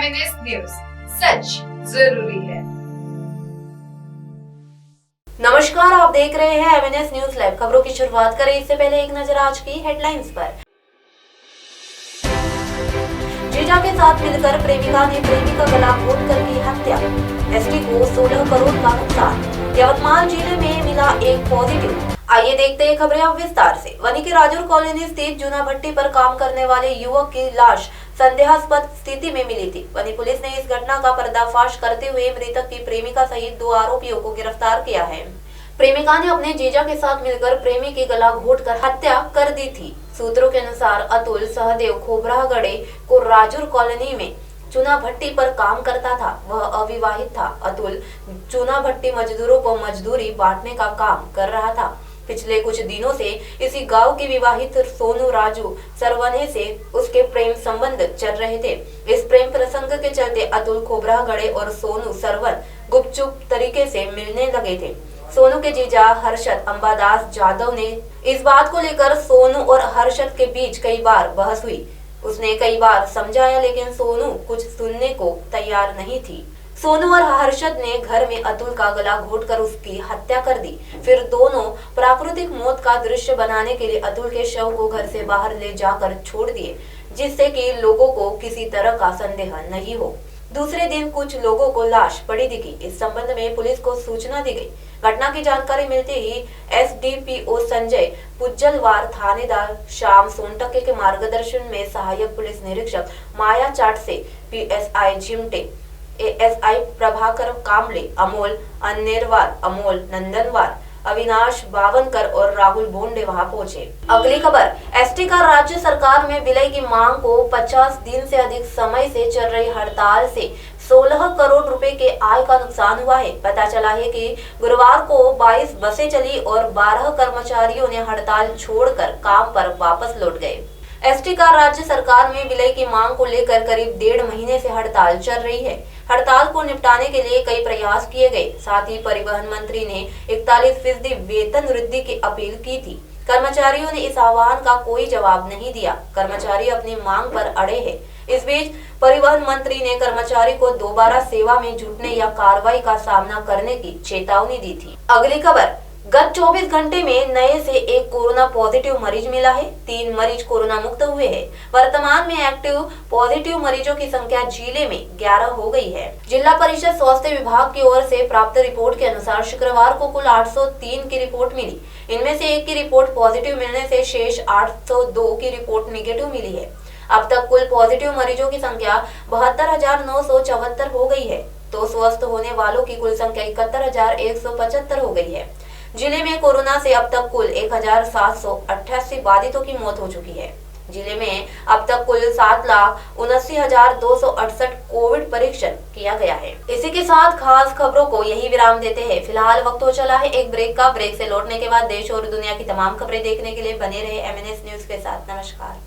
MNS news, सच जरूरी है। नमस्कार, आप देख रहे हैं एमएनएस न्यूज लाइव। खबरों की शुरुआत करें इससे पहले एक नजर आज की हेडलाइंस पर। जीजा के साथ मिलकर प्रेमिका ने प्रेमी का गला घोंटकर की हत्या। एसटी को 16 करोड़ का नुकसान। यवतमाल जिले में मिला एक पॉजिटिव। आइए देखते हैं खबरें अब विस्तार से। वनी के राजूर कॉलोनी स्थित जूना भट्टी पर काम करने वाले युवक की लाश संदेहास्पद स्थिति में मिली थी। वनी पुलिस ने इस घटना का पर्दाफाश करते हुए मृतक की प्रेमिका सहित 2 आरोपियों को गिरफ्तार किया है। प्रेमिका ने अपने जीजा के साथ मिलकर प्रेमी की गला घोंटकर हत्या कर दी थी। सूत्रों के अनुसार अतुल सहदेव खोबरागड़े को राजूर कॉलोनी में चूना भट्टी पर काम करता था। वह अविवाहित था। अतुल चूना भट्टी मजदूरों को मजदूरी बांटने का काम कर रहा था। पिछले कुछ दिनों से इसी गांव की विवाहित सोनू राजू सरवने से उसके प्रेम संबंध चल रहे थे। इस प्रेम प्रसंग के चलते अतुल खोबरागड़े और सोनू सरवन गुपचुप तरीके से मिलने लगे थे। सोनू के जीजा हर्षद अंबादास जाधव ने इस बात को लेकर सोनू और हर्षद के बीच कई बार बहस हुई। उसने कई बार समझाया, लेकिन सोनू कुछ सुनने को तैयार नहीं थी। सोनू और हर्षद ने घर में अतुल का गला घोंटकर उसकी हत्या कर दी। फिर दोनों प्राकृतिक मौत का दृश्य बनाने के लिए अतुल के शव को घर से बाहर ले जाकर छोड़ दिए, जिससे कि लोगों को किसी तरह का संदेह नहीं हो। दूसरे दिन कुछ लोगों को लाश पड़ी दिखी। इस संबंध में पुलिस को सूचना दी गई। घटना की जानकारी मिलते ही एसडीपीओ संजय पुज्जलवार, थानेदार श्याम सोनटके के मार्गदर्शन में सहायक पुलिस निरीक्षक माया चाट से पीएसआई झिमटे, एएसआई प्रभाकर कामले, अमोल अन्नेरवार, अमोल नंदनवार, अविनाश बावनकर और राहुल बोंडे वहां पहुंचे। अगली खबर, एसटी का राज्य सरकार में विलय की मांग को 50 दिन से अधिक समय से चल रही हड़ताल से 16 करोड़ रुपए के आय का नुकसान हुआ है। पता चला है कि गुरुवार को 22 बसें चली और 12 कर्मचारियों ने हड़ताल छोड़कर काम पर वापस लौट गए। एसटी का राज्य सरकार में विलय की मांग को लेकर करीब 1.5 महीने से हड़ताल चल रही है। हड़ताल को निपटाने के लिए कई प्रयास किए गए। साथ ही परिवहन मंत्री ने 41% वेतन वृद्धि की अपील की थी। कर्मचारियों ने इस आह्वान का कोई जवाब नहीं दिया। कर्मचारी अपनी मांग पर अड़े हैं। इस बीच परिवहन मंत्री ने कर्मचारी को दोबारा सेवा में जुटने या कार्रवाई का सामना करने की चेतावनी दी थी। अगली खबर, गत 24 घंटे में नए से एक कोरोना पॉजिटिव मरीज मिला है। 3 मरीज कोरोना मुक्त हुए हैं। वर्तमान में एक्टिव पॉजिटिव मरीजों की संख्या जिले में 11 हो गई है। जिला परिषद स्वास्थ्य विभाग की ओर से प्राप्त रिपोर्ट के अनुसार शुक्रवार को कुल 803 की रिपोर्ट मिली। इनमें से 1 की रिपोर्ट पॉजिटिव मिलने से शेष 802 की रिपोर्ट निगेटिव मिली है। अब तक कुल पॉजिटिव मरीजों की संख्या 72,974 हो गई है, तो स्वस्थ होने वालों की कुल संख्या 71,175 हो गई है। जिले में कोरोना से अब तक कुल 1,788 बाधितों की मौत हो चुकी है। जिले में अब तक कुल 7,79,268 कोविड परीक्षण किया गया है। इसी के साथ खास खबरों को यही विराम देते हैं। फिलहाल वक्त हो चला है एक ब्रेक का। ब्रेक से लौटने के बाद देश और दुनिया की तमाम खबरें देखने के लिए बने रहे एमएनएस न्यूज के साथ। नमस्कार।